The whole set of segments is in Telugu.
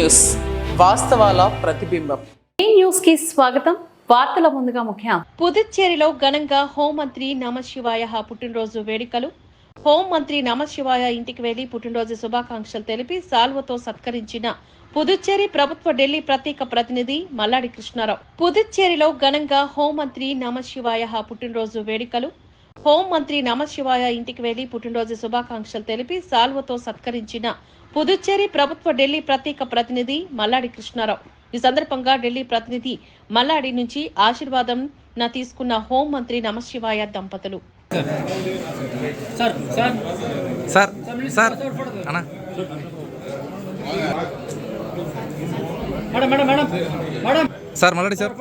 న్యూస్, వాస్తవాల ప్రతిబింబం. ఈ న్యూస్ కి స్వాగతం. వార్తల ముందుగా ముఖ్యం. పుదుచ్చేరిలో ఘనంగా హోంమంత్రి నమశివాయ పుట్టినరోజు వేడుకలు. హోంమంత్రి నమశివాయ ఇంటికి వెళ్లి పుట్టినరోజు శుభాకాంక్షలు తెలిపి సాల్వతో సత్కరించిన పుదుచ్చేరి ప్రభుత్వ ఢిల్లీ ప్రత్యేక ప్రతినిధి మల్లాడి కృష్ణారావు. పుదుచ్చేరిలో ఘనంగా హోంమంత్రి నమశివాయ పుట్టినరోజు వేడుకలు. హోంమంత్రి నమశివాయ ఇంటికి వెళ్లి పుట్టినరోజు శుభాకాంక్షలు తెలిపి సాల్వతో సత్కరించిన పుదుచ్చేరి ప్రభుత్వ ఢిల్లీ ప్రత్యేక ప్రతినిధి మల్లాడి కృష్ణారావు. ఈ సందర్భంగా ఢిల్లీ ప్రతినిధి మల్లాడి నుంచి ఆశీర్వాదం తీసుకున్న హోంమంత్రి నమశివాయ దంపతులు. సార్ మల్లాడి సార్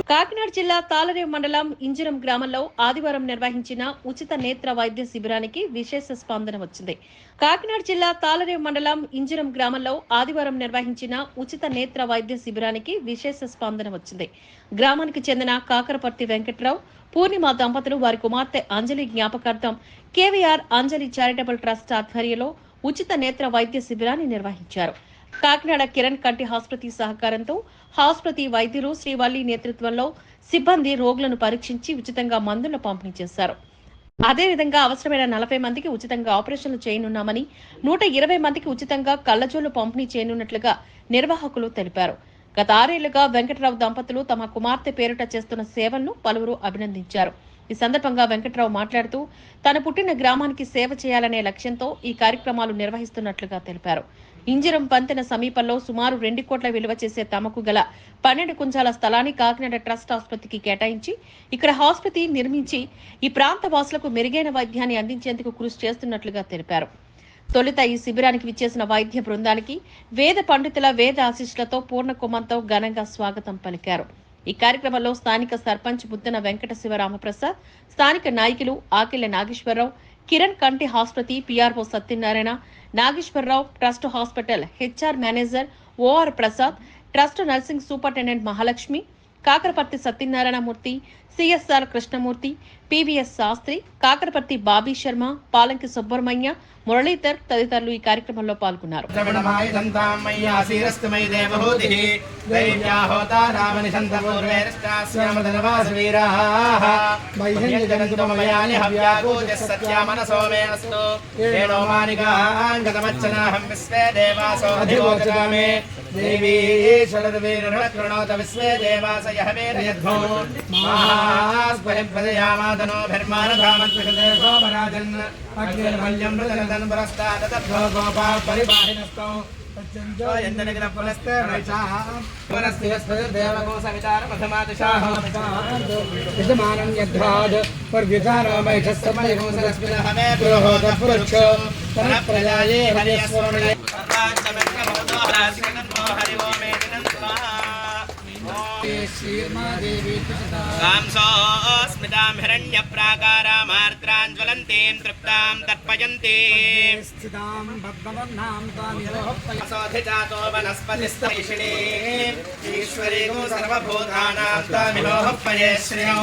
కాకినాడ జిల్లా తాళరేవు మండలం ఇంజరం గ్రామంలో ఆదివారం నిర్వహించిన ఉచిత నేత్ర వైద్య శిబిరానికి విశేష స్పందన వచ్చింది. కాకినాడ జిల్లా తాళరేవు మండలం ఇంజరం గ్రామంలో ఆదివారం నిర్వహించిన ఉచిత నేత్ర వైద్య శిబిరానికి విశేష స్పందన వచ్చింది. గ్రామానికి చెందిన కాకరపర్తి వెంకట్రావు, పూర్ణిమ దంపతులు వారి కుమార్తె అంజలి జ్ఞాపకార్థం కేవీఆర్ అంజలి చారిటబుల్ ట్రస్ట్ ఆధ్వర్యంలో ఉచిత నేత్ర వైద్య శిబిరాన్ని నిర్వహించారు. కాకినాడ కిరణ్ కంటి ఆసుపత్రి సహకారంతో ఆసుపత్రి వైద్యులు శ్రీవల్లి నేతృత్వంలో సిబ్బంది రోగులను పరీక్షించి ఉచితంగా మందులను పంపిణీ చేశారు. అదేవిధంగా అవసరమైన 40 మందికి ఉచితంగా ఆపరేషన్లు చేయనున్నామని, 120 మందికి ఉచితంగా కళ్లజోళ్లు పంపిణీ చేయనున్నట్లుగా నిర్వాహకులు తెలిపారు. గత 6 ఏళ్లుగా వెంకటరావు దంపతులు తమ కుమార్తె పేరిట చేస్తున్న సేవలను పలువురు అభినందించారు. ఈ సందర్భంగా వెంకటరావు మాట్లాడుతూ తన పుట్టిన గ్రామానికి సేవ చేయాలనే లక్ష్యంతో ఈ కార్యక్రమాలు నిర్వహిస్తున్నట్లుగా తెలిపారు. ఇంజరం పంతెన సమీపంలో సుమారు 2 కోట్ల విలువ చేసే తమకు గల 12 కుంజాల స్థలాన్ని కాకినాడ ట్రస్ట్ ఆసుపత్రికి కేటాయించి ఇక్కడ ఆసుపత్రి నిర్మించి ఈ ప్రాంత వాసులకు మెరుగైన వైద్యాన్ని అందించేందుకు కృషి చేస్తున్నట్లుగా తెలిపారు. తొలుత ఈ శిబిరానికి విచ్చేసిన వైద్య బృందానికి వేద పండితుల వేద ఆశీస్సులతో పూర్ణ కుంభంతో ఘనంగా స్వాగతం పలికారు. ఈ కార్యక్రమంలో స్థానిక సర్పంచ్ బుద్దన వెంకట శివరామప్రసాద్, స్థానిక నాయకులు ఆకిళ్ల నాగేశ్వరరావు, కిరణ్ కంటి ఆసుపత్రి PRO Satyanarayana, Nageswararao, trust hospital HR manager OR Prasad, trust nursing superintendent Mahalakshmi, Kakaraparthi Satyanarayanamurthy, CSR Krishnamurthy, PVS Sastry, Kakaraparthi Bobby Sharma, Palanki Subrahmanya, Muralidhar తదితరులు ఈ కార్యక్రమంలో పాల్గొన్నారు. देवी शरद्वीरणोत विश्वे देवासयः वेरयद्भो महास्परिपदयामादनो भर्मानधामद्विषदे सोमराजन् अग्निर्मल्यं मृदनदन् पुरस्तादतद्भो गोपा परिवाहिनस्तौ यन्दनगिरः पुरस्ते वैशाः पुरस्तिवस्पतिर्देवगो सवितारमधमादिशाः यजमानं यद्धाद् पर्व्युतानो मैषस्तमयगो सरस्मिनः मे पुरोहोतः पुरुक्षो तनः प्रजाये हरिस्वरुणे स्मितां हिरण्यप्राकारामार्द्रां ज्वलन्तीं तृप्तां तर्पयन्तीं स्थितां भद्रवर्णां तामिरोहपयसोधिजातो वनस्पतिस्तैषिणीं ईश्वरीगो सर्वभूतानां तामिरोहपये श्रियो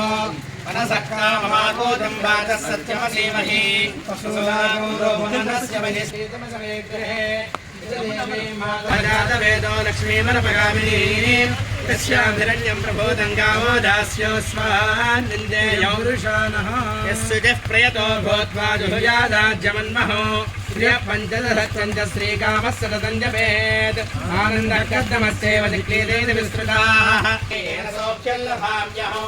मनसक्ताममाकोदं वाचः सत्यमसीमहि पशुलागो मनस्य वनिश्चेतमसमे गृहे वेदो लक्ष्मीमनपगामिनी यस्यां हिरण्यं प्रबोधं गावो दास्यो स्वान्निन्देयो वृषाणः यस्सुजः प्रयतो भूत्वा जुहुयादाज्यमन्महो प्रियपञ्चदशञ्च श्रीकामः सततं जपेत् आनन्दकर्दमस्यैव दिक्लीतेन विस्तृताः येन सौख्यल्लभाव्यहो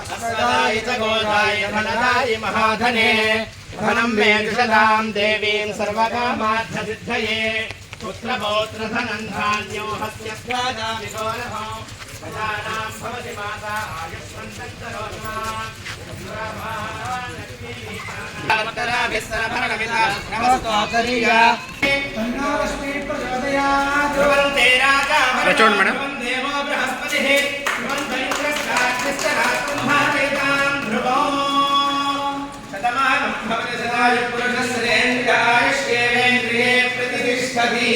अस्मदाय च गोदाय धनदाय महाधने धनं मे दुषदां देवीं सर्वकामार्थसिद्धये पुत्रपौत्रधनं धान्यो हस्य स्वादामिगोरहो प्रजानां भवति माता आयुष्मन्तं करोति देवो बृहस्पतिः शतमानं भवति सदायुः पुरुषस्येन्द्रिये प्रतिष्ठति.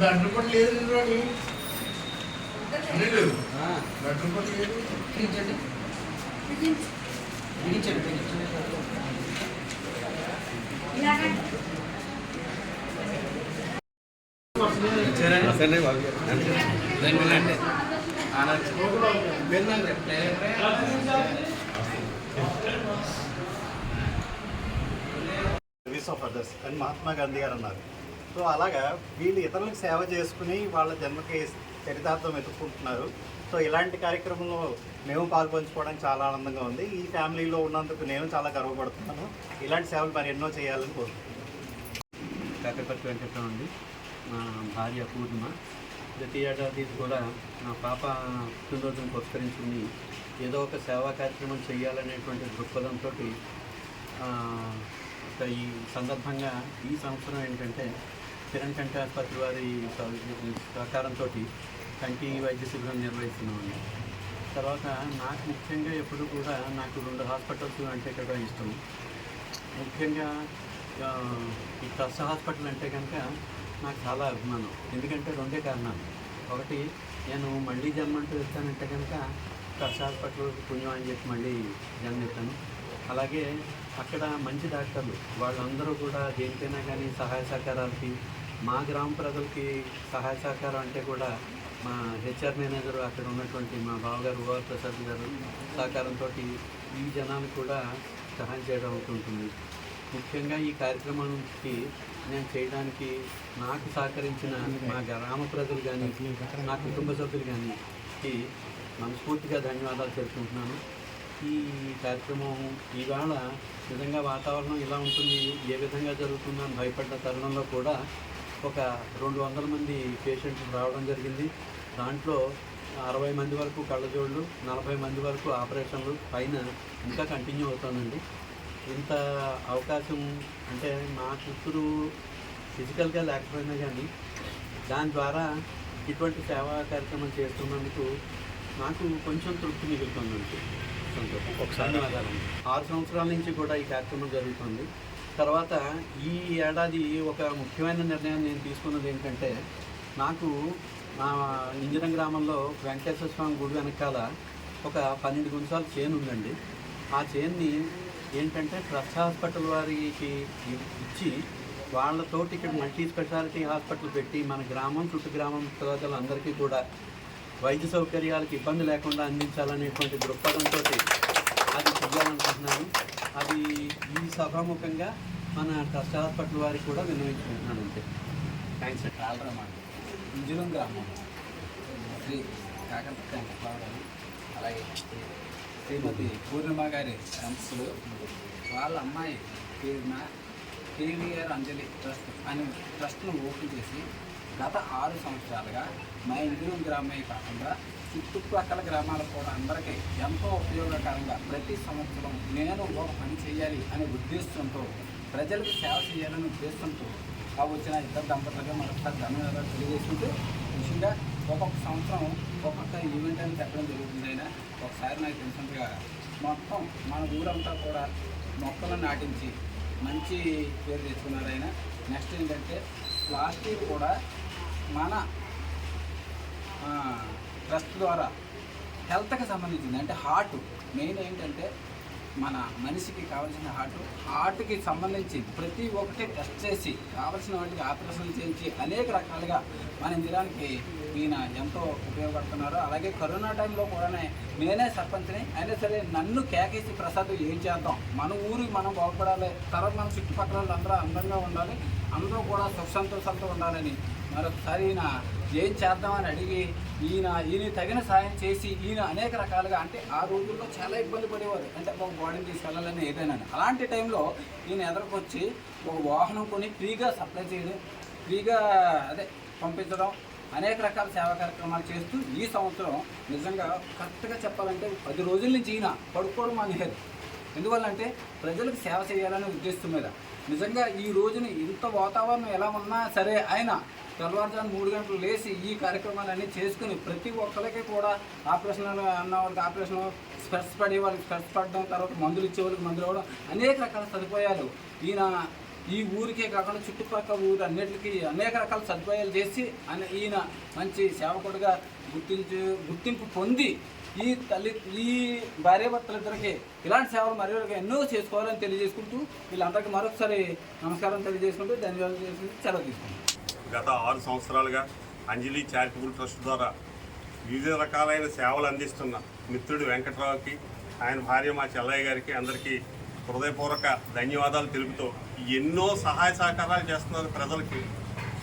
గంటలు కూడా లేదు గంటలు కూడా లేదు. సర్వీస్ ఆఫ్ అదర్స్ అని మహాత్మా గాంధీ గారు అన్నారు. సో అలాగా వీళ్ళు ఇతరులకు సేవ చేసుకుని వాళ్ళ జన్మకి చరితార్థం వెతుక్కుంటున్నారు. సో ఇలాంటి కార్యక్రమంలో మేము పాల్పంచుకోవడానికి చాలా ఆనందంగా ఉంది. ఈ ఫ్యామిలీలో ఉన్నందుకు నేను చాలా గర్వపడుతున్నాను. ఇలాంటి సేవలు మరి ఎన్నో చేయాలని కోరుకుంటున్నాను. కాకపర్తి వెంకటరావు అండి, మా భార్య పూర్ణిమ. ప్రతి ఏడాది కూడా నా పాప పుట్టినరోజును పురస్కరించుకుని ఏదో ఒక సేవా కార్యక్రమం చేయాలనేటువంటి దృక్పథంతో ఈ సందర్భంగా ఈ సంవత్సరం ఏంటంటే కిరణ్ కంటి ఆసుపత్రి వారి సహకారంతో కంటి వైద్య శిబిరం నిర్వహిస్తున్నామండి. తర్వాత నాకు ముఖ్యంగా ఎప్పుడు కూడా నాకు 2 హాస్పిటల్స్ అంటే కూడా ఇష్టం. ముఖ్యంగా ఈ ట్రస్ట్ హాస్పిటల్ అంటే కనుక నాకు చాలా అభిమానం. ఎందుకంటే 2 కారణాలు. ఒకటి, నేను మళ్ళీ జన్మంటూ ఇస్తానంటే కనుక ట్రస్ట్ హాస్పిటల్ పుణ్యం అని చెప్పి మళ్ళీ జన్మిస్తాను. అలాగే అక్కడ మంచి డాక్టర్లు వాళ్ళందరూ కూడా దేనికైనా కానీ సహాయ సహకారాలకి, మా గ్రామ ప్రజలకి సహాయ సహకారం అంటే కూడా మా హెచ్ఆర్ మేనేజర్ అక్కడ ఉన్నటువంటి మా బావగారు ఓఆర్ ప్రసాద్ గారు సహకారంతో ఈ జనానికి కూడా సహాయం చేయడం అవుతుంటుంది. ముఖ్యంగా ఈ కార్యక్రమానికి నేను చేయడానికి నాకు సహకరించిన మా గ్రామ ప్రజలు కానీ నా కుటుంబ సభ్యులు కానీ మనస్ఫూర్తిగా ధన్యవాదాలు తెలుపుకుంటున్నాను. ఈ కార్యక్రమం ఇవాళ నిజంగా వాతావరణం ఇలా ఉంటుంది, ఏ విధంగా జరుగుతుందని భయపడ్డ తరుణంలో కూడా ఒక 200 మంది పేషెంట్లు రావడం జరిగింది. దాంట్లో 60 మంది వరకు కళ్ళజోళ్ళు, 40 మంది వరకు ఆపరేషన్లు, పైన ఇంకా కంటిన్యూ అవుతుందండి. ఇంత అవకాశం అంటే మా కూతురు ఫిజికల్గా లేకపోయినా కానీ దాని ద్వారా ఇటువంటి సేవా కార్యక్రమం చేస్తున్నందుకు నాకు కొంచెం తృప్తి మిగులుతుందండి. ధన్యవాదాలు. 6 సంవత్సరాల నుంచి కూడా ఈ కార్యక్రమం జరుగుతుంది. తర్వాత ఈ ఏడాది ఒక ముఖ్యమైన నిర్ణయం నేను తీసుకున్నది ఏంటంటే, నాకు నా ఇంజరం గ్రామంలో వెంకటేశ్వర స్వామి గుడి వెనకాల ఒక 12 గుంసాల చేను ఉందండి. ఆ చేన్ని ఏంటంటే ట్రస్ట్ హాస్పిటల్ వారికి ఇచ్చి వాళ్ళతోటి ఇక్కడ మల్టీ స్పెషాలిటీ హాస్పిటల్ పెట్టి మన గ్రామం చుట్టూ గ్రామం ప్రజలందరికీ కూడా వైద్య సౌకర్యాలకు ఇబ్బంది లేకుండా అందించాలనేటువంటి దృక్పథంతో అది చేయాలనుకుంటున్నాను. అది ఈ సభాముఖంగా మన ట్రస్ట్ హాస్పిటల్ వారికి కూడా విన్నవించుకుంటున్నాను. అంతే. థ్యాంక్స్ అండి. కాలరమ్మ ఇంజనం గ్రామం శ్రీ కాకపర్తి వెంకటరావు గారు, అలాగే శ్రీమతి పూర్ణిమ గారి సంస్థలు వాళ్ళ అమ్మాయి పేరున కేవీఆర్ అంజలి ట్రస్ట్ అనే ట్రస్ట్ను ఓపెన్ చేసి గత 6 సంవత్సరాలుగా మా ఇంజనం గ్రామే కాకుండా చుట్టుపక్కల గ్రామాలకు కూడా అందరికీ ఎంతో ఉపయోగకరంగా ప్రతి సంవత్సరం నేను ఒక పని చేయాలి అనే ఉద్దేశంతో ప్రజలకు సేవ చేయాలనే ఉద్దేశంతో వచ్చిన 2 దంపతులుగా మరొకసారి ధన్యవాదాలు తెలియజేసుకుంటూ, ముఖ్యంగా ఒక్కొక్క సంవత్సరం ఒక్కొక్క ఈవెంట్ అని చెప్పడం జరుగుతుంది. అయినా ఒకసారి నాకు తెలిసినట్టుగా మొత్తం మన ఊరంతా కూడా మొక్కలను నాటించి మంచి పేరు తెచ్చుకున్నారు ఆయన. నెక్స్ట్ ఏంటంటే ప్లాస్టిక్ కూడా మన ట్రస్ట్ ద్వారా హెల్త్కి సంబంధించింది. అంటే హార్ట్ మెయిన్ ఏంటంటే మన మనిషికి కావాల్సిన హార్ట్కి సంబంధించి ప్రతి ఒక్కటి టెస్ట్ చేసి కావాల్సిన వాటికి ఆపరేషన్లు చేయించి అనేక రకాలుగా మన ఇందిరానికి ఈయన ఎంతో ఉపయోగపడుతున్నారు. అలాగే కరోనా టైంలో కూడా నేనే సర్పంచ్ని అయినా సరే నన్ను కేకేసి ప్రసాద్ ఏం చేద్దాం, మన ఊరికి మనం బాగుపడాలి, తర్వాత మన చుట్టుపక్కల వాళ్ళందరూ అందంగా ఉండాలి, అందరూ కూడా సుఖ సంతోషాలతో ఉండాలని మరొకసారి ఈయన ఏం చేద్దామని అడిగి ఈయన తగిన సాయం చేసి ఈయన అనేక రకాలుగా, అంటే ఆ రోజుల్లో చాలా ఇబ్బంది పడేవారు, అంటే ఒక బాడీని తీసుకెళ్ళాలని ఏదైనా. అలాంటి టైంలో ఈయన ఎదురుకొచ్చి ఒక వాహనం కొని ఫ్రీగా సప్లై చేయడం, ఫ్రీగా పంపించడం, అనేక రకాల సేవా కార్యక్రమాలు చేస్తూ ఈ సంవత్సరం నిజంగా కరెక్ట్గా చెప్పాలంటే 10 రోజుల నుంచి ఈయన పడుకోవడం మానేది. ఎందువల్లంటే ప్రజలకు సేవ చేయాలనే ఉద్దేశం మీద. నిజంగా ఈ రోజున ఇంత వాతావరణం ఎలా ఉన్నా సరే ఆయన తెల్లవారుజాము 3 గంటలు లేచి ఈ కార్యక్రమాలన్నీ చేసుకుని ప్రతి ఒక్కరికి కూడా ఆపరేషన్ అన్న వాళ్ళకి ఆపరేషన్, స్పెట్స్ పడే వాళ్ళకి స్పెట్స్ పడడం, తర్వాత మందులు ఇచ్చే వాళ్ళకి మందులు ఇవ్వడం, అనేక రకాల సదుపాయాలు ఈయన ఈ ఊరికే కాకుండా చుట్టుపక్కల ఊరు అన్నిటికీ అనేక రకాల సదుపాయాలు చేసి ఈయన మంచి సేవకుడిగా గుర్తింపు పొంది ఈ భార్యాభర్తలిద్దరికి ఇలాంటి సేవలు మరియు ఎన్నో చేసుకోవాలని తెలియజేసుకుంటూ వీళ్ళందరికీ మరొకసారి నమస్కారం తెలియజేసుకుంటూ ధన్యవాదాలు చేసుకుంటూ సెలవు తీసుకుంటాం. గత 6 సంవత్సరాలుగా అంజలి చారిటబుల్ ట్రస్ట్ ద్వారా వివిధ రకాలైన సేవలు అందిస్తున్న మిత్రుడు వెంకట్రావుకి, ఆయన భార్య మా చెల్లయ్య గారికి అందరికీ హృదయపూర్వక ధన్యవాదాలు తెలుపుతూ ఎన్నో సహాయ సహకారాలు చేస్తున్నారు ప్రజలకి.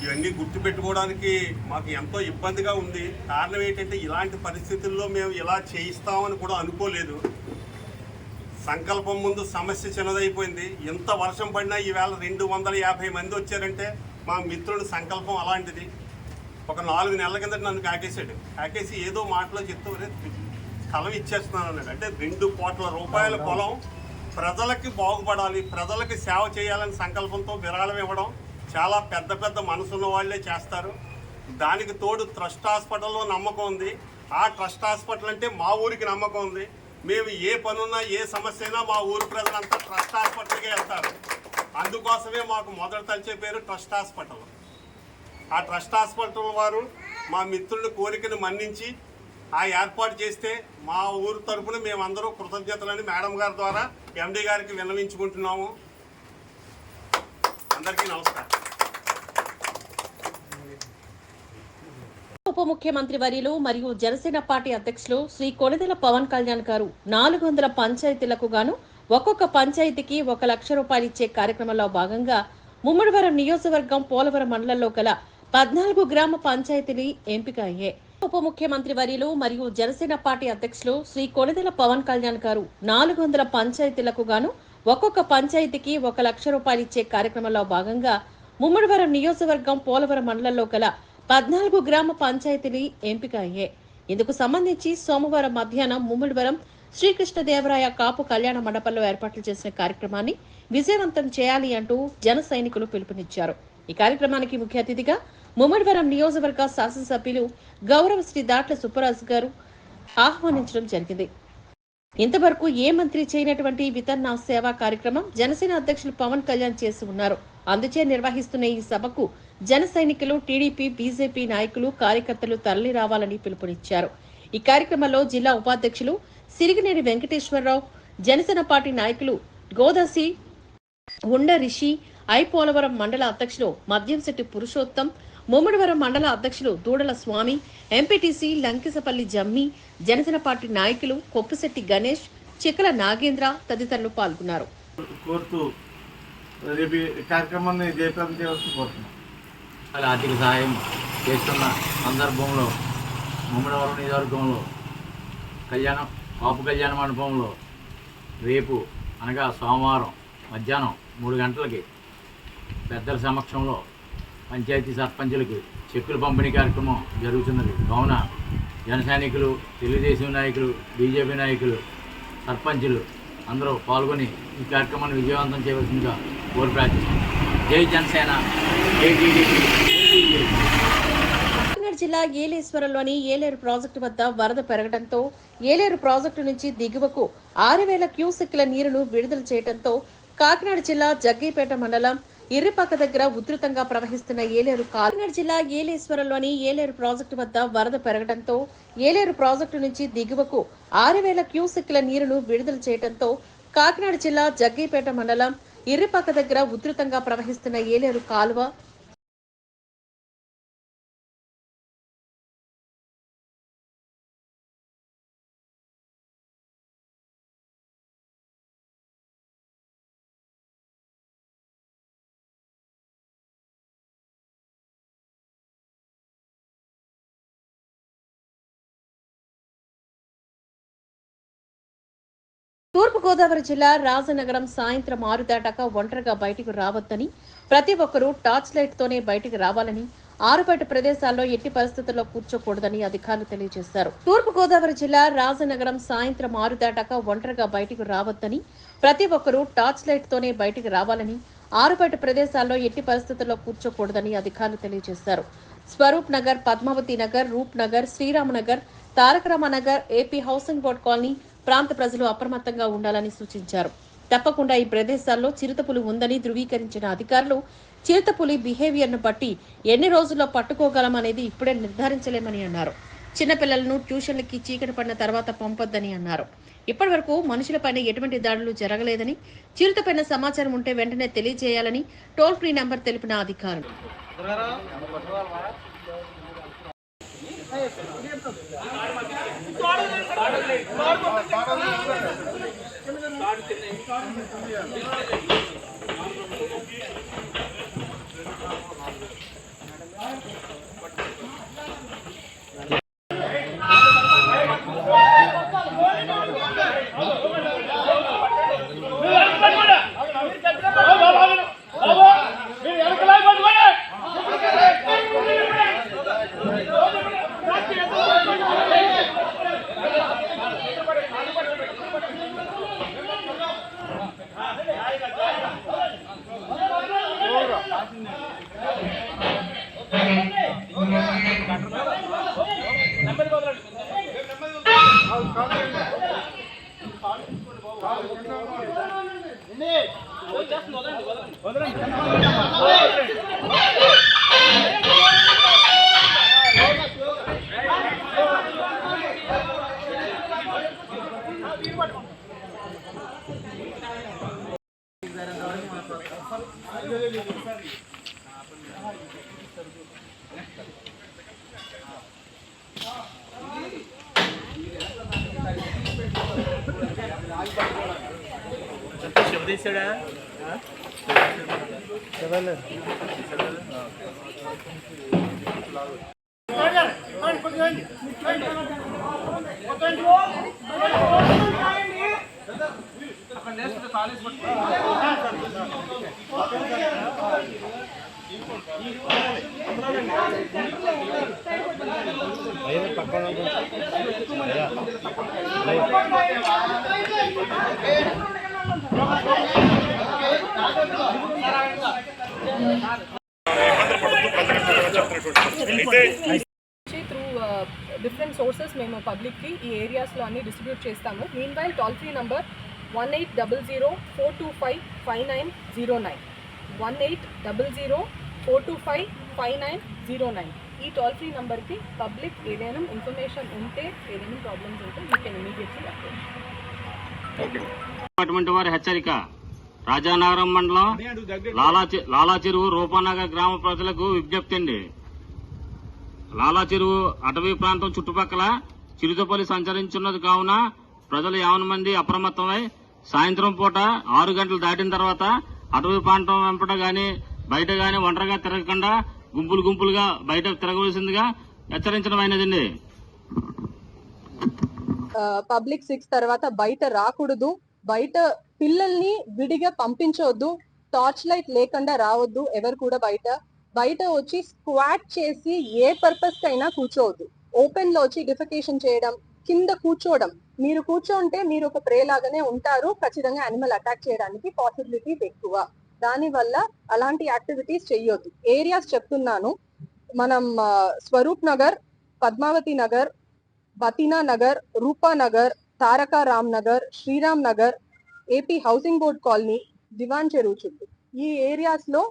ఇవన్నీ గుర్తుపెట్టుకోవడానికి మాకు ఎంతో ఇబ్బందిగా ఉంది. కారణం ఏంటంటే ఇలాంటి పరిస్థితుల్లో మేము ఇలా చేయిస్తామని కూడా అనుకోలేదు. సంకల్పం ముందు సమస్య చిన్నదైపోయింది. ఎంత వర్షం పడినా ఈవేళ 250 మంది వచ్చారంటే మా మిత్రుడి సంకల్పం అలాంటిది. ఒక 4 నెలల కింద నన్ను కాకేసి ఏదో మాటలో చెప్తూ స్థలం ఇచ్చేస్తున్నాను అన్నాడు. అంటే 2 కోట్ల రూపాయల పొలం ప్రజలకి బాగుపడాలి, ప్రజలకి సేవ చేయాలని సంకల్పంతో విరాళం ఇవ్వడం చాలా పెద్ద మనసున్న వాళ్ళే చేస్తారు. దానికి తోడు ట్రస్ట్ హాస్పిటల్లో నమ్మకం ఉంది. ఆ ట్రస్ట్ హాస్పిటల్ అంటే మా ఊరికి నమ్మకం ఉంది. మేము ఏ పనున్నా ఏ సమస్య అయినా మా ఊరు ప్రజలంతా ట్రస్ట్ హాస్పిటల్కే వెళ్తారు. అందుకోసమే మాకు మొదట తలిచే పేరు ట్రస్ట్ హాస్పిటల్. ఆ ట్రస్ట్ హాస్పిటల్ వారు మా మిత్రుల కోరికను మన్నించి ఆ ఏర్పాటు చేస్తే మా ఊరు తరఫున మేమందరూ కృతజ్ఞతలని మేడం గారి ద్వారా ఎండి గారికి విన్నవించుకుంటున్నాము. అందరికీ నమస్కారం. ఉప ముఖ్యమంత్రి వర్యులు మరియు జనసేన పార్టీ అధ్యక్షులు శ్రీ కొణిదెల పవన్ కళ్యాణ్ గారు 400 పంచాయతీలకు గాను ఒక్కొక్క పంచాయతీకి 1 లక్ష రూపాయలు ఇచ్చే కార్యక్రమంలో భాగంగా ముమ్మడివరం నియోజకవర్గం పోలవరం మండలంలో గల 14 గ్రామ పంచాయతీలు ఎంపిక అయ్యాయి. ఉప ముఖ్యమంత్రి వర్యులు మరియు జనసేన పార్టీ అధ్యక్షులు శ్రీ కొణిదెల పవన్ కళ్యాణ్ గారు 400 పంచాయతీలకు గాను ఒక్కొక్క పంచాయతీకి 1 లక్ష రూపాయలు ఇచ్చే కార్యక్రమంలో భాగంగా ముమ్మడివరం నియోజకవర్గం పోలవరం మండలంలో గల 14 గ్రామ పంచాయతీలు ఎంపిక అయ్యాయి. ఇందుకు సంబంధించి సోమవారం మధ్యాహ్నం ముమ్మడివరం శ్రీకృష్ణదేవరాయ కాపు కళ్యాణ మండపంలో ఏర్పాట్లు చేసిన కార్యక్రమాన్ని విజయవంతం చేయాలి అంటూ జన సైనికులు పిలుపునిచ్చారు. ఈ కార్యక్రమానికి ముఖ్య అతిథిగా ముమ్మడివరం నియోజకవర్గ శాసనసభ్యులు గౌరవ శ్రీ దాట్ల సుబ్బరాజు గారు ఆహ్వానించడం జరిగింది. ఇంతవరకు ఏ మంత్రి చేయనటువంటి వితరణ సేవా కార్యక్రమం జనసేన అధ్యక్షులు పవన్ కళ్యాణ్ చేసి ఉన్నారు. అందుచే నిర్వహిస్తున్న ఈ సభకు జన సైనికులు, టీడీపీ, బీజేపీ నాయకులు, కార్యకర్తలు తరలి రావాలని పిలుపునిచ్చారు. ఈ కార్యక్రమంలో జిల్లా ఉపాధ్యక్షులు సిరిగినేని వెంకటేశ్వరరావు, జనసేన పార్టీ నాయకులు గోదాసి ఉండ రిషి, పోలవరం మండల అధ్యక్షులు మద్యంశెట్టి పురుషోత్తం, ముమ్మడివరం మండల అధ్యక్షులు దూడల స్వామి, ఎంపీటీసీ లంకిసపల్లి జమ్మి, జనసేన పార్టీ నాయకులు కొప్పిశెట్టి గణేష్, చిక్కల నాగేంద్ర తదితరులు పాల్గొన్నారు. ఆర్థిక సహాయం చేస్తున్న సందర్భంలో ముమ్మడివరం నియోజకవర్గంలో కాపు కళ్యాణ మండపంలో రేపు అనగా సోమవారం మధ్యాహ్నం 3 గంటలకి పెద్దల సమక్షంలో పంచాయతీ సర్పంచులకి చెక్కుల పంపిణీ కార్యక్రమం జరుగుతున్నది. కావున జన సైనికులు, తెలుగుదేశం నాయకులు, బీజేపీ నాయకులు, సర్పంచులు అందరూ పాల్గొని ఈ కార్యక్రమాన్ని విజయవంతం చేయవలసిందిగా కోరి ప్రార్థిస్తున్నాం. జై జనసేన, జై టీడీపీ. కాకినాడ జిల్లా ఏలేశ్వరంలోని ఏలేరు ప్రాజెక్టు వద్ద వరద పెరగడంతో ఏలేరు ప్రాజెక్టు నుంచి దిగువకు 6,000 క్యూసెక్ల నీరును విడుదల చేయడంతో కాకినాడ జిల్లా జగ్గీపేట మండలం ఇర్రిపక్క దగ్గర ఉధృతంగా ప్రవహిస్తున్న ఏలేరు కాకినాడ జిల్లా ఏలేశ్వరంలోని ఏలేరు ప్రాజెక్టు వద్ద వరద పెరగడంతో ఏలేరు ప్రాజెక్టు నుంచి దిగువకు 6,000 క్యూసెక్ల నీరును విడుదల చేయడంతో కాకినాడ జిల్లా జగ్గీపేట మండలం ఇర్రిపక్క దగ్గర ఉధృతంగా ప్రవహిస్తున్న ఏలేరు కాలువ తూర్పుగోదావరి జిల్లా రాజనగరం సాయంత్రం 6 దాటాక ఒంటరిగా బయటకు రావద్దని, ప్రతి ఒక్కరూ టార్చ్ లైట్ తోనే బయటకు రావాలని, ఆరుబయట ప్రదేశాల్లో ఎట్టి పరిస్థితుల్లో కూర్చోకూడదని అధికారులు తెలియజేశారు. తూర్పుగోదావరి జిల్లా రాజనగరం సాయంత్రం 6 దాటాక ఒంటరిగా బయటకు రావద్దని, ప్రతి ఒక్కరూ టార్చ్ లైట్ తోనే బయటకు రావాలని, ఆరుబయట ప్రదేశాల్లో ఎట్టి పరిస్థితుల్లో కూర్చోకూడదని అధికారులు తెలియజేశారు. Swaroop Nagar, Padmavathi Nagar, Roop Nagar, Sriramnagar, Tarakaramanagar, AP housing board colony ప్రాంత ప్రజలు అప్రమత్తంగా ఉండాలని సూచించారు. తప్పకుండా ఈ ప్రదేశాల్లో చిరుతపులి ఉందని ధృవీకరించిన అధికారులు చిరుతపులి బిహేవియర్ను బట్టి ఎన్ని రోజుల్లో పట్టుకోగలమనేది ఇప్పుడే నిర్ధారించలేమని అన్నారు. చిన్నపిల్లలను ట్యూషన్లకి చీకటి పడిన తర్వాత పంపొద్దని అన్నారు. ఇప్పటి వరకు మనుషులపైన ఎటువంటి దాడులు జరగలేదని, చిరుతపైన సమాచారం ఉంటే వెంటనే తెలియజేయాలని టోల్ ఫ్రీ నంబర్ తెలిపిన అధికారులు త్రూ డిఫరెంట్ సోర్సెస్ మేము పబ్లిక్కి ఈ ఏరియాస్లో అన్ని డిస్ట్రిబ్యూట్ చేస్తాము. Mean while toll free number 1800-425-5909 1800-425-5909 ఈ టోల్ ఫ్రీ నంబర్కి పబ్లిక్ ఏదైనా ఇన్ఫర్మేషన్ ఉంటే, ఏదైనా ప్రాబ్లమ్స్ ఉంటే యూ కెన్ ఇమీడియట్లీ అప్రోచ్. అటువంటి వారి హెచ్చరిక. రాజానగరం మండలం లాలా చెరువు రూపానగర్ గ్రామ ప్రజలకు విజ్ఞప్తి అండి. లాలా చెరువు అటవీ ప్రాంతం చుట్టుపక్కల చిరుతపులి సంచరించున్నది కావున ప్రజలు 50 మంది అప్రమత్తమై సాయంత్రం పూట 6 గంటలు దాటిన తర్వాత అటవీ ప్రాంతం వెంపట గాని బయట గాని ఒంటరిగా తిరగకుండా గుంపులుగా బయట తిరగవలసిందిగా హెచ్చరించడమైనదండి. పబ్లిక్ 6 తర్వాత బయట రాకూడదు, బయట పిల్లల్ని విడిగా పంపించవద్దు, టార్చ్ లైట్ లేకుండా రావద్దు, ఎవరు కూడా బయట వచ్చి స్క్వాట్ చేసి ఏ పర్పస్ కైనా కూర్చోవద్దు. ఓపెన్ లో వచ్చి డిఫెకేషన్ చేయడం, కింద కూర్చోవడం, మీరు కూర్చోంటే మీరు ఒక ప్రే లాగానే ఉంటారు, ఖచ్చితంగా యానిమల్ అటాక్ చేయడానికి పాసిబిలిటీస్ ఎక్కువ. దానివల్ల అలాంటి యాక్టివిటీస్ చెయ్యొద్దు. ఏరియాస్ చెప్తున్నాను, మనం Swaroop Nagar, Padmavathi Nagar, Bathina Nagar, Rupa Nagar, Taraka Ram Nagar, Sriram Nagar, AP housing board colony, Diwan Cheruvu చుట్టూ ఈ ఏరియాస్ లో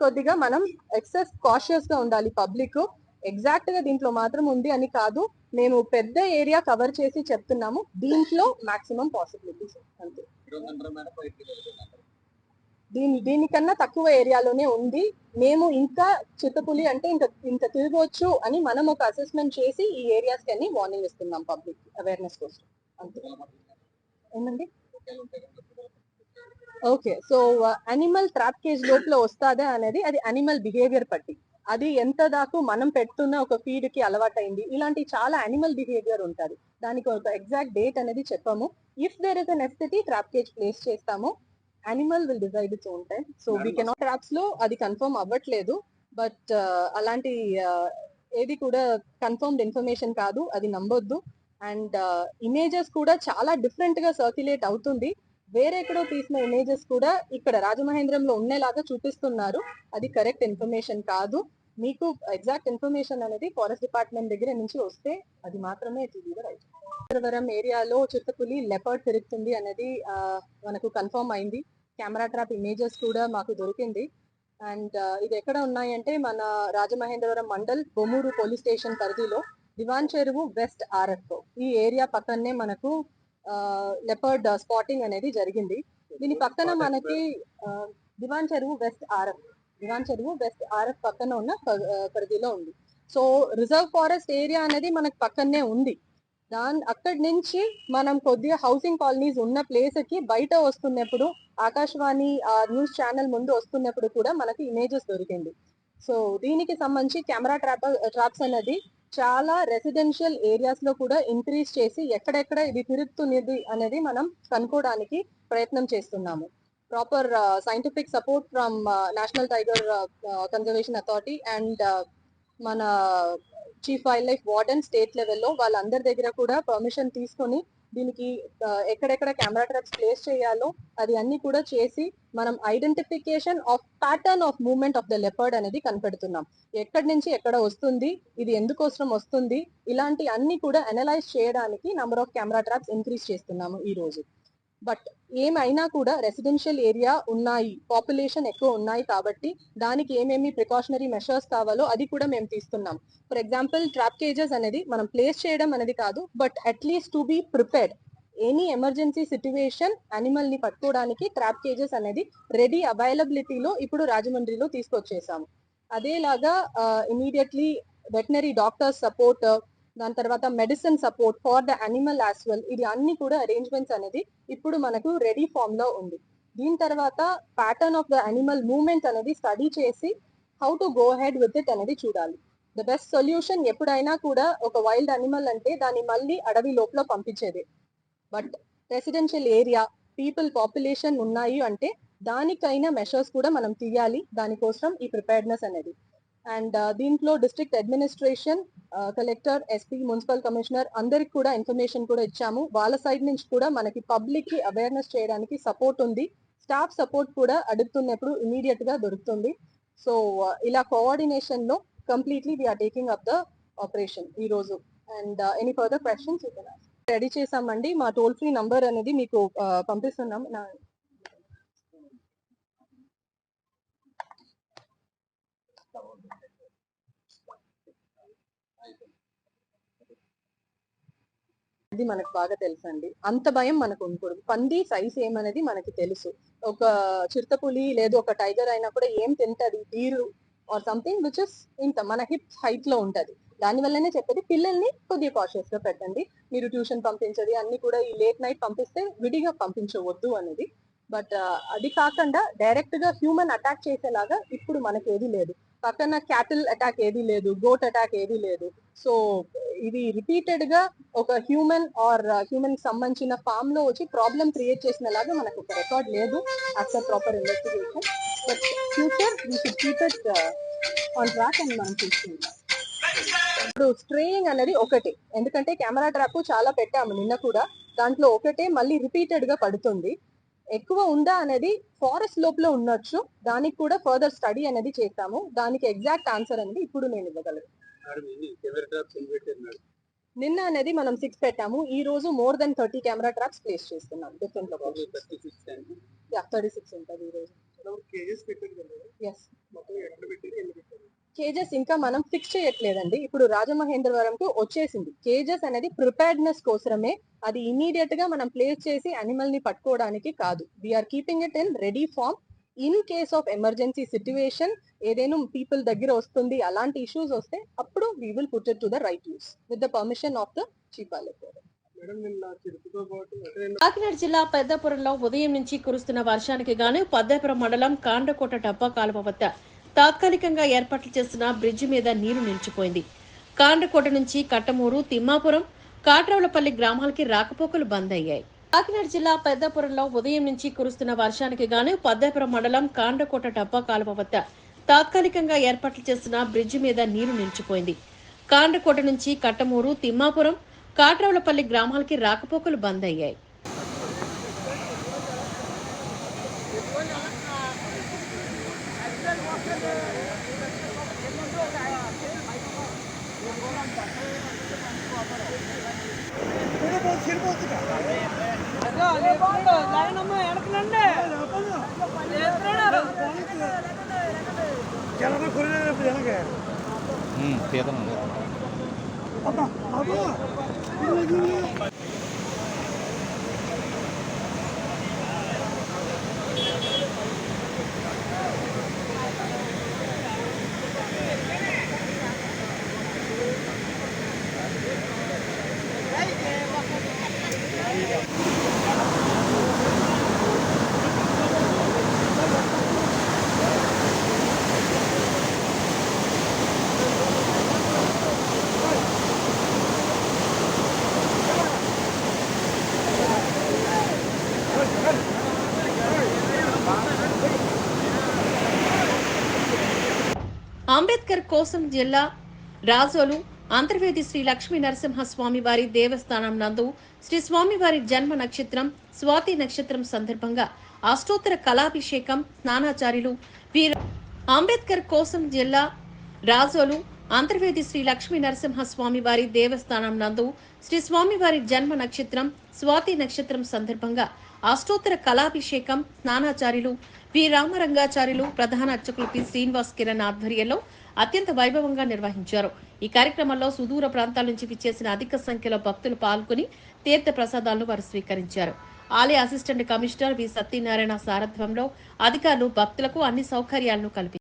కొద్దిగా మనం ఎక్సెస్ కాషియస్ గా ఉండాలి. పబ్లిక్ ఎగ్జాక్ట్ గా దీంట్లో మాత్రం ఉంది అని కాదు, మేము పెద్ద ఏరియా కవర్ చేసి చెప్తున్నాము. దీంట్లో మాక్సిమం పాసిబిలిటీస్ అంతే. దీనికన్నా తక్కువ ఏరియాలోనే ఉంది. మేము ఇంకా చిత్తపులి అంటే ఇంకా తిరగవచ్చు అని మనం ఒక అసెస్మెంట్ చేసి ఈ ఏరియాస్ కి వార్నింగ్ ఇస్తున్నాం పబ్లిక్ అవేర్నెస్ కోసం అంతే. ఏమండి? Okay, so animal trap cage లోపల వస్తాదా అనేది అది అనిమల్ బిహేవియర్ పట్టి, అది ఎంత దాకా మనం పెడుతున్న ఒక ఫీడ్ కి అలవాటైంది, ఇలాంటి చాలా అనిమల్ బిహేవియర్ ఉంటుంది. దానికి ఒక ఎగ్జాక్ట్ డేట్ అనేది చెప్పాము. If there is a necessity trap cage place చేస్తాము. Animal will decide its own time. So we cannot traps లో అది కన్ఫర్మ్ అవ్వట్లేదు, బట్ అలాంటి ఏది కూడా కన్ఫర్మ్డ్ ఇన్ఫర్మేషన్ కాదు, అది నమ్మొద్దు. అండ్ ఇమేజెస్ కూడా చాలా డిఫరెంట్ గా సర్క్యులేట్ అవుతుంది. వేరెక్కడో తీసిన ఇమేజెస్ కూడా ఇక్కడ రాజమహేంద్రంలో ఉండేలాగా చూపిస్తున్నారు. అది కరెక్ట్ ఇన్ఫర్మేషన్ కాదు. మీకు ఎగ్జాక్ట్ ఇన్ఫర్మేషన్ అనేది ఫారెస్ట్ డిపార్ట్మెంట్ దగ్గర నుంచి వస్తే అది మాత్రమే రైట్. వరం ఏరియాలో చిత్తపులి లెపర్డ్ తిరుగుతుంది అనేది మనకు కన్ఫర్మ్ అయింది. కెమెరా ట్రాప్ ఇమేజెస్ కూడా మాకు దొరికింది. అండ్ ఇది ఎక్కడ ఉన్నాయంటే మన రాజమహేంద్రవరం మండల్ బొమ్మూరు పోలీస్ స్టేషన్ పరిధిలో దివాన్ చెరువు వెస్ట్ RF ఈ ఏరియా పక్కనే మనకు లెపర్డ్ స్పాటింగ్ అనేది జరిగింది. దీని పక్కన మనకి దివాన్ చెరువు వెస్ట్ RF పక్కన ఉన్న పరిధిలో ఉంది. సో రిజర్వ్ ఫారెస్ట్ ఏరియా అనేది మనకు పక్కనే ఉంది. అక్కడి నుంచి మనం కొద్దిగా హౌసింగ్ కాలనీస్ ఉన్న ప్లేస్ కి బయట వస్తున్నప్పుడు ఆకాశవాణి న్యూస్ ఛానల్ ముందు వస్తున్నప్పుడు కూడా మనకి ఇమేజెస్ దొరికింది. సో దీనికి సంబంధించి కెమెరా ట్రాప్స్ అనేది చాలా రెసిడెన్షియల్ ఏరియాస్ లో కూడా ఇంక్రీజ్ చేసి ఎక్కడెక్కడ ఇది తిరుగుతున్నది అనేది మనం కనుక్కోవడానికి ప్రయత్నం చేస్తున్నాము. Proper scientific support from national tiger conservation authority and మన chief wild life warden state లెవెల్లో వాళ్ళందరి దగ్గర కూడా పర్మిషన్ తీసుకొని దీనికి ఎక్కడెక్కడ కెమెరా ట్రాప్స్ ప్లేస్ చేయాలో అది అన్ని కూడా చేసి మనం identification of pattern of movement of the leopard అనేది కనిపెడుతున్నాం. ఎక్కడి నుంచి ఎక్కడ వస్తుంది, ఇది ఎందుకోసం వస్తుంది, ఇలాంటి అన్ని కూడా అనలైజ్ చేయడానికి number of camera traps increase చేస్తున్నాము ఈ రోజు. బట్ ఏమైనా కూడా రెసిడెన్షియల్ ఏరియా ఉన్నాయి, పాపులేషన్ ఎక్కువ ఉన్నాయి కాబట్టి దానికి ఏమేమి ప్రికాషనరీ మెషర్స్ కావాలో అది కూడా మేము తీస్తున్నాం. ఫర్ ఎగ్జాంపుల్ ట్రాప్ కేజెస్ అనేది మనం ప్లేస్ చేయడం అనేది కాదు, but at least to be prepared any emergency situation animal ని పట్టుకోవడానికి ట్రాప్ కేజెస్ అనేది రెడీ అవైలబిలిటీలో ఇప్పుడు రాజమండ్రిలో తీసుకొచ్చేసాము. అదేలాగా ఇమీడియట్లీ వెటనరీ డాక్టర్స్ సపోర్ట్, దాని తర్వాత medicine support for the animal as well, ఇది అన్ని కూడా అరేంజ్మెంట్స్ అనేది ఇప్పుడు మనకు రెడీ ఫామ్ లో ఉంది. దీని తర్వాత pattern of the animal movement అనేది స్టడీ చేసి how to go head with it అనేది చూడాలి. ద బెస్ట్ సొల్యూషన్ ఎప్పుడైనా కూడా ఒక వైల్డ్ అనిమల్ అంటే దాన్ని మళ్ళీ అడవి లోపల పంపించేది. But residential area people population ఉన్నాయి అంటే దానికైనా మెషర్స్ కూడా మనం తీయాలి. దానికోసం ఈ ప్రిపేర్డ్నెస్ అనేది. అండ్ దీంట్లో district administration, collector, SP, municipal commissioner అందరికి కూడా ఇన్ఫర్మేషన్ కూడా ఇచ్చాము. వాళ్ళ సైడ్ నుంచి కూడా మనకి పబ్లిక్ కి అవేర్నెస్ చేయడానికి సపోర్ట్ ఉంది. స్టాఫ్ సపోర్ట్ కూడా అడుగుతున్నప్పుడు ఇమీడియట్ గా దొరుకుతుంది. సో ఇలా కోఆర్డినేషన్ లో completely we're taking up the operation ఈ రోజు. And any further questions ready చేసామండి. మా టోల్ ఫ్రీ నంబర్ అనేది మీకు పంపిస్తున్నాం. ఇది మనకు బాగా తెలుసు అండి. అంత భయం మనకు ఉండకూడదు. పంది సైజ్ ఏమనేది మనకి తెలుసు. ఒక చిరుతపులి లేదు ఒక టైగర్ అయినా కూడా ఏం తింటది, deer or something which is ఇంత మన హిప్ హైట్ లో ఉంటది. దాని వల్లనే చెప్పేది పిల్లల్ని కొద్దిగా కాషియస్ గా పెట్టండి. మీరు ట్యూషన్ పంపించది అన్ని కూడా ఈ లేట్ నైట్ పంపిస్తే విడిగా పంపించవద్దు అనేది. బట్ అది కాకుండా డైరెక్ట్ గా హ్యూమన్ అటాక్ చేసేలాగా ఇప్పుడు మనకి ఏది లేదు. పక్కన క్యాటిల్ అటాక్ ఏది లేదు, గోట్ అటాక్ ఏది లేదు. సో ఇది రిపీటెడ్ గా ఒక హ్యూమన్ ఆర్ హ్యూమన్ సంబంధించిన ఫామ్ లో వచ్చి ప్రాబ్లం క్రియేట్ చేసినలాగా మనకు ఒక రికార్డ్ లేదు after proper investigation. But future we should keep it on track అని మనం చూస్తున్నాం. ఇప్పుడు స్ట్రేయింగ్ అనేది ఒకటి, ఎందుకంటే కెమెరా ట్రాప్ చాలా పెట్టాము నిన్న కూడా, దాంట్లో ఒకటే మళ్ళీ రిపీటెడ్ గా పడుతుంది. ఎక్కువ ఉందా అనేది ఫారెస్ట్ లోపల ఉండొచ్చు, దానికి కూడా ఫర్దర్ స్టడీ అనేది చేస్తాము. దానికి ఎగ్జాక్ట్ ఆన్సర్ అనేది ఇప్పుడు నేను ఇవ్వగలను. నిన్న అనేది మనం 6 పెట్టాము, ఈ రోజు more than 30 camera traps place చేస్తున్నాం డిఫరెంట్ లొకేషన్స్. 36 ఉంటుంది ఈ రోజు. ఎస్, కేజెస్ ఇంకా మనం ఫిక్స్ చేయట్లేదండి. ఇప్పుడు రాజమహేంద్రవరం కు వచ్చేసింది. కేజెస్ అనేది ప్రిపేర్డ్నెస్ కోసమే, అది ఇమీడియట్ గా మనం ప్లేస్ చేసి అనిమల్ ని పట్టుకోవడానికి కాదు. We're keeping it in ready form in case of emergency situation. ఏదైనా పీపుల్ దగ్గర వస్తుంది, అలాంటి ఇష్యూస్ వస్తే అప్పుడు we will put it to the right use with the permission of the chief collector. Kakinada జిల్లా పెద్దపురంలో ఉదయం నుంచి కురుస్తున్న వర్షానికి గాను పెద్దాపురం మండలం కాండ్రకోట డబ్బా కాలువ వద్ద తాత్కాలికంగా ఏర్పాట్లు చేసిన బ్రిడ్జి మీద నీరు నిలిచిపోయింది. కాండ్రకోట నుంచి కట్టమూరు, తిమ్మాపురం, కాట్రవులపల్లి గ్రామాలకి రాకపోకలు బంద్ అయ్యాయి. కాకినాడ జిల్లా పెద్దపురంలో ఉదయం నుంచి కురుస్తున్న వర్షానికి గాను పెద్దాపురం మండలం కాండ్రకోట డబ్బా కాలువ వద్ద తాత్కాలికంగా ఏర్పాట్లు చేసిన బ్రిడ్జి మీద నీరు నిలిచిపోయింది. కాండ్రకోట నుంచి కట్టమూరు, తిమ్మాపురం, కాట్రవులపల్లి గ్రామాలకి రాకపోకలు బంద్ అయ్యాయి. అంబేద్కర్ కోసం జిల్లా రాజోలు అంతర్వేది శ్రీ లక్ష్మీ నరసింహస్వామి వారి దేవస్థానం నందు శ్రీ స్వామివారి జన్మ నక్షత్రం స్వాతి నక్షత్రం సందర్భంగా అష్టోత్తర కళాభిషేకం స్నానాచార్యులు వీర అంబేద్కర్ కోసం జిల్లా రాజోలు అంతర్వేది శ్రీ లక్ష్మీ నరసింహస్వామి వారి దేవస్థానం నందు శ్రీ స్వామివారి జన్మ నక్షత్రం స్వాతి నక్షత్రం సందర్భంగా అష్టోత్తర కళాభిషేకం స్నానాచార్యులు వి రామరంగాచార్యులు ప్రధాన అర్చకులు పి శ్రీనివాస్ కిరణ్ ఆధ్వర్యంలో అత్యంత వైభవంగా నిర్వహించారు. ఈ కార్యక్రమంలో సుదూర ప్రాంతాల నుంచి విచ్చేసిన అధిక సంఖ్యలో భక్తులు పాల్గొని తీర్థ ప్రసాదాలను వారు స్వీకరించారు. ఆలయ అసిస్టెంట్ కమిషనర్ వి సత్యనారాయణ సారథ్యంలో అధికారులు భక్తులకు అన్ని సౌకర్యాలను కల్పించారు.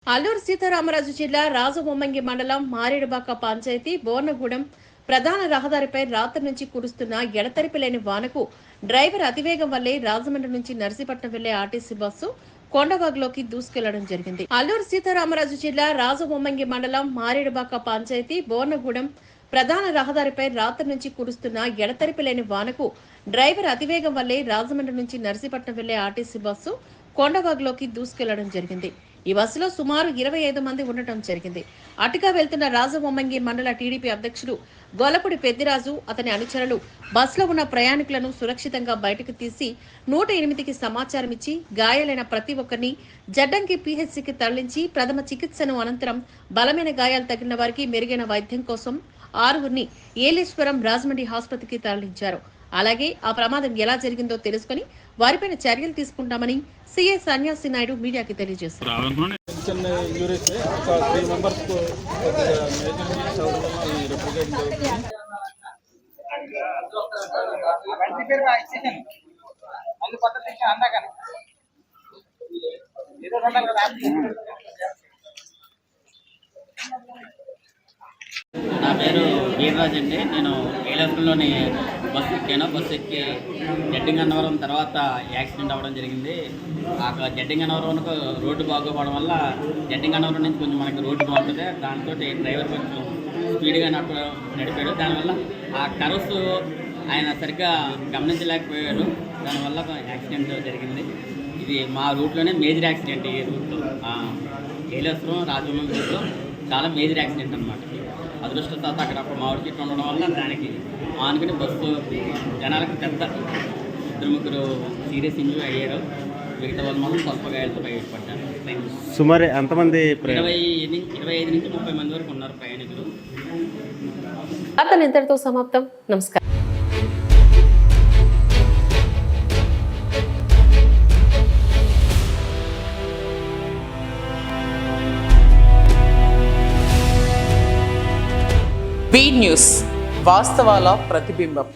అల్లూరు సీతారామరాజు జిల్లా రాజబొమ్మంగి మండలం మారేడుబాక పంచాయతీ బోర్నగూడెం ప్రధాన రహదారిపై రాత్రి నుంచి కురుస్తున్న ఎడతెరిపి లేని వానకు డ్రైవర్ అతివేగం వల్లే రాజమండ్రి నుంచి నర్సీపట్నం వెళ్లే ఆర్టీసీ బస్సు కొండవాగులోకి దూసుకెళ్లడం జరిగింది. అల్లూరు సీతారామరాజు జిల్లా రాజబొమ్మంగి మండలం మారేడుబాక పంచాయతీ బోర్నగూడెం ప్రధాన రహదారిపై రాత్రి నుంచి కురుస్తున్న ఎడతెరిపి లేని వానకు డ్రైవర్ అతివేగం వల్లే రాజమండ్రి నుంచి నర్సీపట్నం వెళ్లే ఆర్టీసీ బస్సు కొండవాగులోకి దూసుకెళ్లడం జరిగింది. ఈ బస్సులో సుమారు 25 మంది ఉండటం జరిగింది. అటుగా వెళ్తున్న రాజబొమ్మంగి మండల టీడీపీ అధ్యక్షుడు గొల్లపూడి పెద్దిరాజు, అతని అనుచరులు బస్సులో ఉన్న ప్రయాణికులను సురక్షితంగా బయటకు తీసి 108కి సమాచారం ఇచ్చి గాయాలైన ప్రతి ఒక్కరిని జడ్డంకి పీహెచ్సీకి తరలించి ప్రథమ చికిత్సను అనంతరం బలమైన గాయాలు తగిలిన వారికి మెరుగైన వైద్యం కోసం 6గురిని ఏలేశ్వరం రాజమండ్రి ఆసుపత్రికి తరలించారు. అలాగే ఆ ప్రమాదం ఎలా జరిగిందో తెలుసుకుని వారిపైన చర్యలు తీసుకుంటామని సిఐ సన్యాసి నాయుడు మీడియాకి తెలియజేశారు. నా పేరు వీర్రాజ్ అండి. నేను ఏలూరులోని బస్సు ఎక్కాను. బస్సు ఎక్కి జడ్డింగ్ అన్నవరం తర్వాత యాక్సిడెంట్ అవ్వడం జరిగింది. ఆ జడ్డింగ్ అన్నవరంకు రోడ్డు బాగోపోవడం వల్ల జడ్డింగ్ అన్నవరం నుంచి కొంచెం మనకి రోడ్డు బాగుంటుంది. దాంతో డ్రైవర్ కొంచెం స్పీడ్గా నడిపాడు. దానివల్ల ఆ కర్వ్స్ ఆయన సరిగ్గా గమనించలేకపోయాడు. దానివల్ల యాక్సిడెంట్ జరిగింది. ఇది మా రూట్లోనే మేజర్ యాక్సిడెంట్. ఈ రూట్లో ఏలేశ్వరం రాజమండ్రి రూట్లో చాలా మేజర్ యాక్సిడెంట్ అనమాట. అదృష్టశాత్తు అక్కడ మామిడి చెట్టు ఉండడం వల్ల దానికి ఆనుకుని బస్సు జనాలకు పెద్ద 2-3 సీరియస్ ఇంజూరీ అయ్యారు. మిగతా వాళ్ళు మాత్రం స్వల్ప గాయాలతో బయటపడ్డారు. సుమారు ఎంతమంది 25 నుంచి 30 మంది వరకు ఉన్నారు ప్రయాణికులు. వార్తలు ఇంతటితో సమాప్తం. నమస్కారం. బీ న్యూస్, వాస్తవాల ప్రతిబింబం.